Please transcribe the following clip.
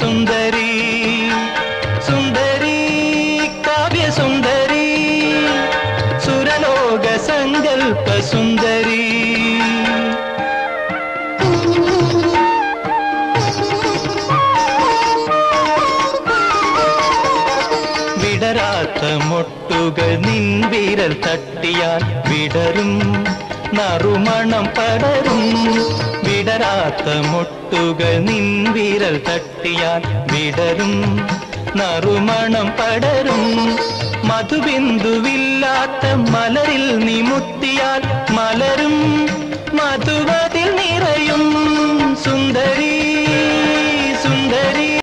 സുന്ദരി സുന്ദരി കാവ്യസുന്ദരി സുരലോക സങ്കൽപ്പ സുന്ദരി വിടരാത്ത മൊട്ടുകൾ നിൻ വിരൽ തട്ടിയാൽ വിടരും നറുമണം പടരും വിടരാത്ത മൊട്ടുകൾ നിൻ വിരൽ തട്ടിയാൽ വിടരും നറുമണം പടരും മധുബിന്ദുവില്ലാത്ത മലരിൽ നീ മുത്തിയാൽ മലരും മധുവതിൽ നിറയും സുന്ദരി